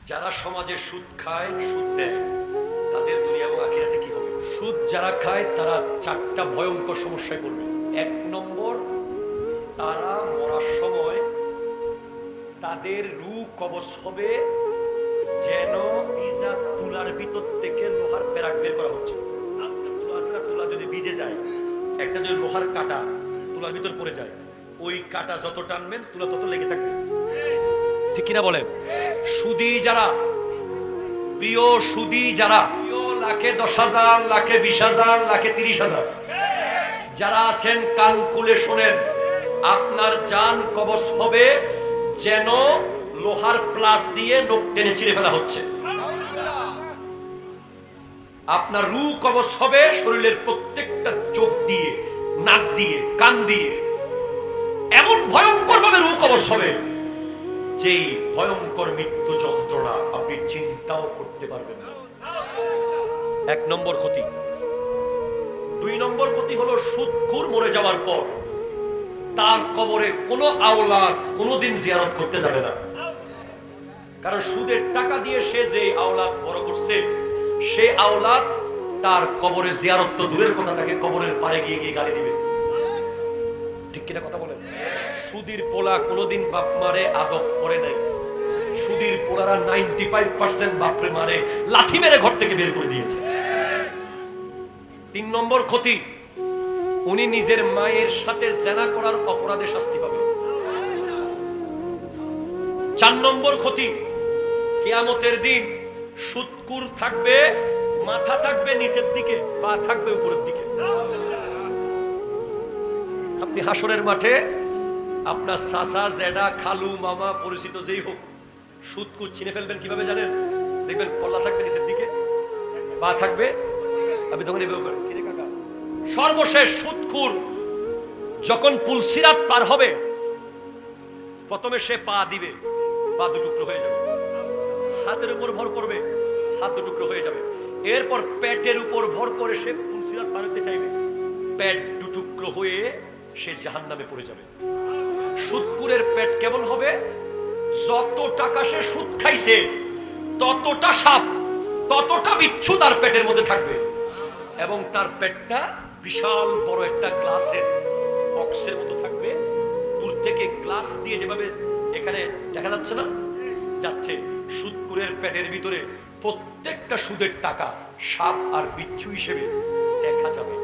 যারা সমাজে সুদ খায়, সুদ দেয়, তাদের দুনিয়া এবং আখিরাতে কি হবে? সুদ যারা খায় তারা চারটা ভয়ঙ্কর সমস্যায় পড়বে। এক নম্বর, তারা মরার সময় তাদের রূহ কবজ হবে যেন ভিজা তুলার ভিতর থেকে লোহার পেরাক বের করা হচ্ছে। তুলা যদি ভিজে যায়, একটা যদি লোহার কাটা তুলার ভিতর পড়ে যায়, ওই কাটা যত টানবেন তুলা তত লেগে থাকবে। ঠিক কিনা বলেন? সুদী যারা, প্রিয় সুদী যারা, লাখে 10,000, লাখে 20,000, লাখে 30,000 যারা আছেন, কান খুলে শোনেন, আপনার জান কবজ হবে যেন লোহার প্লাস দিয়ে নখ টেনে ছিঁড়ে ফেলা হচ্ছে। আপনার রূহ কবজ হবে শরীরের প্রত্যেকটা চোখ দিয়ে, নাক দিয়ে, কান দিয়ে, এমন ভয়ঙ্কর ভাবে রূহ কবজ হবে যেই ভয়ঙ্কর মৃত্যু যন্ত্রণা আপনি চিন্তাও করতে পারবেন না। এক নম্বর ক্ষতি। দুই নম্বর ক্ষতি হলো সুদখোর মরে যাওয়ার পর তার কবরে কোনো আওলাদ কোনোদিন জিয়ারত করতে যাবে না। কারণ সুদের টাকা দিয়ে সে যে আওলাদ বড় করছে, সে আওলাদ তার কবরে জিয়ারত তো দূরের কথা, তাকে কবরের পারে গিয়ে গিয়ে গালি দিবে। ঠিক কিনা কথা বলেন? সুদীর পোলা কোনোদিন বাপ মারে আদব করে নাই। সুদীর পোলারা 95% বাপরে মারে লাথি মেরে ঘর থেকে বের করে দিয়েছে। তিন নম্বর ক্ষতি, উনি নিজের মায়ের সাথে জেনা করার অপরাধে শাস্তি পাবে। চার নম্বর ক্ষতি, কিয়ামতের দিন সুদখোর থাকবে, মাথা থাকবে নিচের দিকে, পা থাকবে উপরের দিকে। আপনি হাসরের মাঠে আপনার চাচা, জেডা, খালু, মামা, পরিচিত যেই হোক, সুদখোর চিনে ফেলবেন কিভাবে জানেন? দেখবেন কল্লা থাকবে নিচের দিকে, পা থাকবে, আপনি তখন এভাবে করেন, কি রে কাকা? সর্বশেষ সুদখোর যখন পুলসিরাত পার হবে, প্রথমে সে পা দিবে, পা দুটুকরো হয়ে যাবে। হাতের উপর ভর করবে, হাত দুটুকরো হয়ে যাবে। এরপর পেটের উপর ভর করে সে পুলসিরাত পার হতে চাইবে, পেট দুটুকরো হয়ে সে জাহান্নামে পড়ে যাবে। সুদখোরের পেট কেমন হবে? যত টাকা সে সুদ খাইছে ততটা সাপ, ততটা বিচ্ছু তার পেটের মধ্যে থাকবে, এবং তার পেটটা বিশাল বড় একটা গ্লাসের বক্সের মতো থাকবে। দূর থেকে গ্লাস দিয়ে যেভাবে এখানে দেখা যাচ্ছে না, যাচ্ছে, সুদখোরের পেটের ভিতরে প্রত্যেকটা সুদের টাকা সাপ আর বিচ্ছু হিসেবে দেখা যাবে।